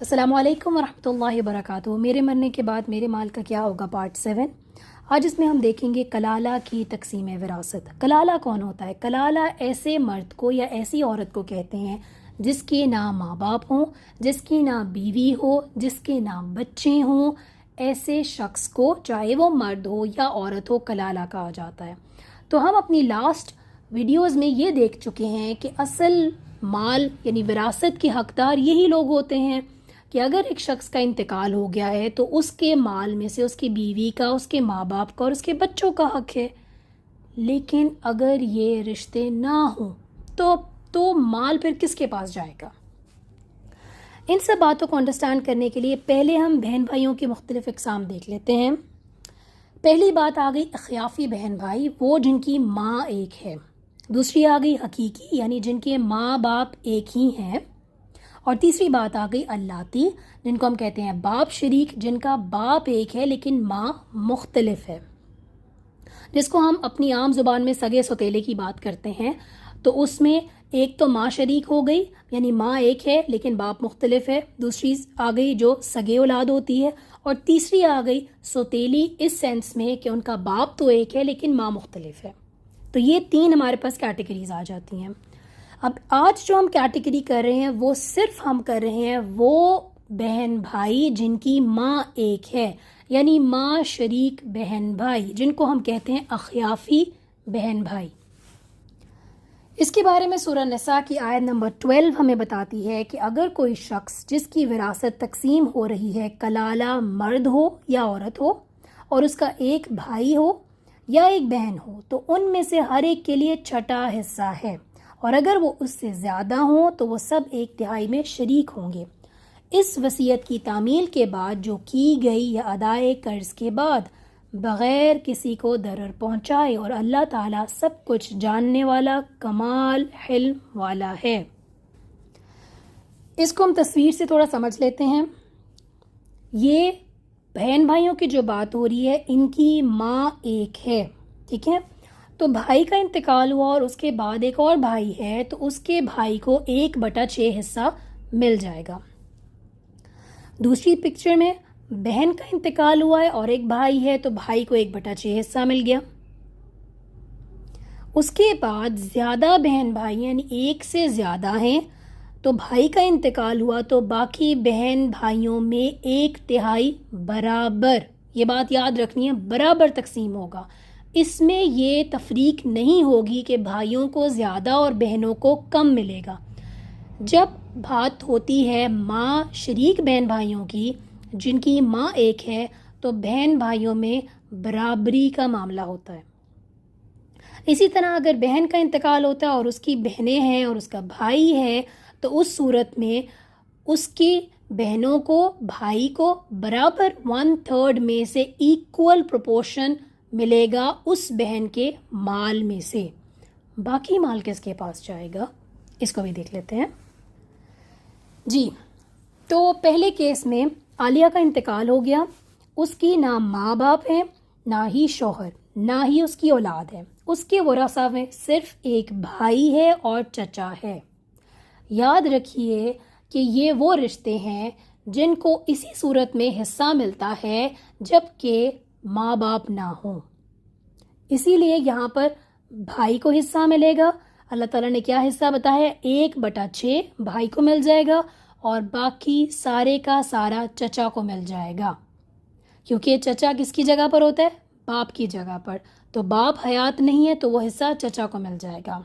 السلام علیکم ورحمۃ اللہ وبرکاتہ۔ میرے مرنے کے بعد میرے مال کا کیا ہوگا، پارٹ 7۔ آج اس میں ہم دیکھیں گے کلالہ کی تقسیم وراثت۔ کلالہ کون ہوتا ہے؟ کلالہ ایسے مرد کو یا ایسی عورت کو کہتے ہیں جس کے نہ ماں باپ ہوں، جس کی نہ بیوی ہو، جس کے نہ بچے ہوں، ایسے شخص کو چاہے وہ مرد ہو یا عورت ہو کلالہ کہا جاتا ہے۔ تو ہم اپنی لاسٹ ویڈیوز میں یہ دیکھ چکے ہیں کہ اصل مال یعنی وراثت کے حقدار یہی لوگ ہوتے ہیں کہ اگر ایک شخص کا انتقال ہو گیا ہے تو اس کے مال میں سے اس کی بیوی کا، اس کے ماں باپ کا اور اس کے بچوں کا حق ہے۔ لیکن اگر یہ رشتے نہ ہوں تو مال پھر کس کے پاس جائے گا؟ ان سب باتوں کو انڈرسٹینڈ کرنے کے لیے پہلے ہم بہن بھائیوں کی مختلف اقسام دیکھ لیتے ہیں۔ پہلی بات آ گئی اخیافی بہن بھائی، وہ جن کی ماں ایک ہے۔ دوسری آ گئی حقیقی، یعنی جن کے ماں باپ ایک ہی ہیں۔ اور تیسری بات آ گئی اللاتی، جن کو ہم کہتے ہیں باپ شریک، جن کا باپ ایک ہے لیکن ماں مختلف ہے، جس کو ہم اپنی عام زبان میں سگے سوتیلے کی بات کرتے ہیں۔ تو اس میں ایک تو ماں شریک ہو گئی، یعنی ماں ایک ہے لیکن باپ مختلف ہے۔ دوسری آ گئی جو سگے اولاد ہوتی ہے، اور تیسری آ گئی سوتیلی، اس سینس میں کہ ان کا باپ تو ایک ہے لیکن ماں مختلف ہے۔ تو یہ تین ہمارے پاس کیٹیگریز آ جاتی ہیں۔ اب آج جو ہم کیٹیگری کر رہے ہیں وہ صرف ہم کر رہے ہیں وہ بہن بھائی جن کی ماں ایک ہے، یعنی ماں شریک بہن بھائی، جن کو ہم کہتے ہیں اخیافی بہن بھائی۔ اس کے بارے میں سورہ نساء کی آیت نمبر 12 ہمیں بتاتی ہے کہ اگر کوئی شخص جس کی وراثت تقسیم ہو رہی ہے کلالہ مرد ہو یا عورت ہو، اور اس کا ایک بھائی ہو یا ایک بہن ہو، تو ان میں سے ہر ایک کے لیے چھٹا حصہ ہے، اور اگر وہ اس سے زیادہ ہوں تو وہ سب ایک تہائی میں شریک ہوں گے۔ اس وصیت کی تعمیل کے بعد جو کی گئی یا ادائے قرض کے بعد بغیر کسی کو ضرر پہنچائے، اور اللہ تعالیٰ سب کچھ جاننے والا کمال علم والا ہے۔ اس کو ہم تصویر سے تھوڑا سمجھ لیتے ہیں۔ یہ بہن بھائیوں کی جو بات ہو رہی ہے، ان کی ماں ایک ہے، ٹھیک ہے؟ تو بھائی کا انتقال ہوا اور اس کے بعد ایک اور بھائی ہے، تو اس کے بھائی کو 1/6 حصہ مل جائے گا۔ دوسری پکچر میں بہن کا انتقال ہوا ہے اور ایک بھائی ہے، تو بھائی کو 1/6 حصہ مل گیا۔ اس کے بعد زیادہ بہن بھائی یعنی ایک سے زیادہ ہیں، تو بھائی کا انتقال ہوا تو باقی بہن بھائیوں میں 1/3 برابر، یہ بات یاد رکھنی ہے، برابر تقسیم ہوگا۔ اس میں یہ تفریق نہیں ہوگی کہ بھائیوں کو زیادہ اور بہنوں کو کم ملے گا۔ جب بات ہوتی ہے ماں شریک بہن بھائیوں کی جن کی ماں ایک ہے، تو بہن بھائیوں میں برابری کا معاملہ ہوتا ہے۔ اسی طرح اگر بہن کا انتقال ہوتا ہے اور اس کی بہنیں ہیں اور اس کا بھائی ہے، تو اس صورت میں اس کی بہنوں کو بھائی کو برابر 1/3 میں سے ایکول پروپورشن ملے گا اس بہن کے مال میں سے۔ باقی مال کس کے پاس جائے گا، اس کو بھی دیکھ لیتے ہیں۔ جی، تو پہلے کیس میں عالیہ کا انتقال ہو گیا، اس کی نہ ماں باپ ہیں، نہ ہی شوہر، نہ ہی اس کی اولاد ہے، اس کے ورثہ میں صرف ایک بھائی ہے اور چچا ہے۔ یاد رکھیے کہ یہ وہ رشتے ہیں جن کو اسی صورت میں حصہ ملتا ہے جب کہ ماں باپ نہ ہوں۔ اسی لیے یہاں پر بھائی کو حصہ ملے گا۔ اللہ تعالیٰ نے کیا حصہ بتایا ہے؟ 1/6 بھائی کو مل جائے گا، اور باقی سارے کا سارا چچا کو مل جائے گا، کیونکہ چچا کس کی جگہ پر ہوتا ہے؟ باپ کی جگہ پر۔ تو باپ حیات نہیں ہے تو وہ حصہ چچا کو مل جائے گا۔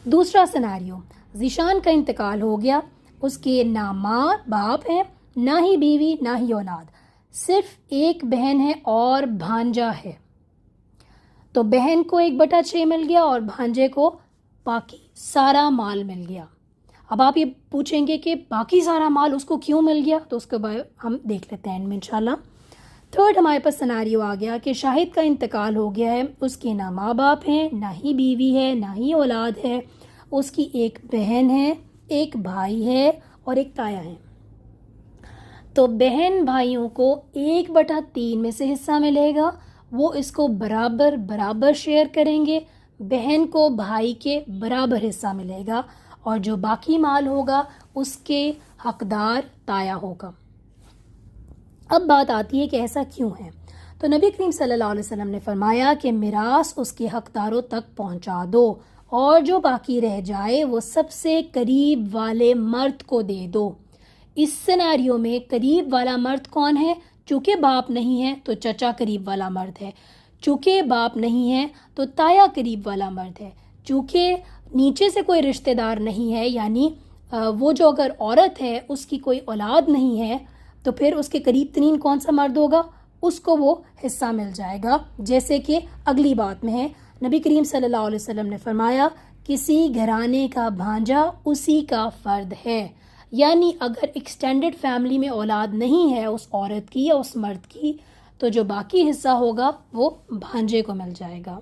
دوسرا سیناریو، ذیشان کا انتقال ہو گیا، اس کے نہ ماں باپ ہیں، نہ ہی بیوی، نہ ہی اولاد، صرف ایک بہن ہے اور بھانجا ہے۔ تو بہن کو 1/6 مل گیا اور بھانجے کو باقی سارا مال مل گیا۔ اب آپ یہ پوچھیں گے کہ باقی سارا مال اس کو کیوں مل گیا، تو اس کے بعد ہم دیکھ لیتے ہیں میں انشاءاللہ۔ تھرڈ ہمارے پاس سیناریو آ گیا کہ شاہد کا انتقال ہو گیا ہے، اس کے نہ ماں باپ ہیں، نہ ہی بیوی ہے، نہ ہی اولاد ہے، اس کی ایک بہن ہے، ایک بھائی ہے اور ایک تایا ہے۔ تو بہن بھائیوں کو 1/3 میں سے حصہ ملے گا، وہ اس کو برابر برابر شیئر کریں گے، بہن کو بھائی کے برابر حصہ ملے گا، اور جو باقی مال ہوگا اس کے حقدار تایا ہوگا۔ اب بات آتی ہے کہ ایسا کیوں ہے؟ تو نبی کریم صلی اللہ علیہ وسلم نے فرمایا کہ میراث اس کے حقداروں تک پہنچا دو، اور جو باقی رہ جائے وہ سب سے قریب والے مرد کو دے دو۔ اس سیناریو میں قریب والا مرد کون ہے؟ چونکہ باپ نہیں ہے تو چچا قریب والا مرد ہے، چونکہ باپ نہیں ہے تو تایا قریب والا مرد ہے، چونکہ نیچے سے کوئی رشتہ دار نہیں ہے، یعنی وہ جو اگر عورت ہے اس کی کوئی اولاد نہیں ہے تو پھر اس کے قریب ترین کون سا مرد ہوگا؟ اس کو وہ حصہ مل جائے گا۔ جیسے کہ اگلی بات میں ہے، نبی کریم صلی اللہ علیہ وسلم نے فرمایا کسی گھرانے کا بھانجا اسی کا فرد ہے، یعنی اگر ایکسٹینڈڈ فیملی میں اولاد نہیں ہے اس عورت کی یا اس مرد کی تو جو باقی حصہ ہوگا وہ بھانجے کو مل جائے گا۔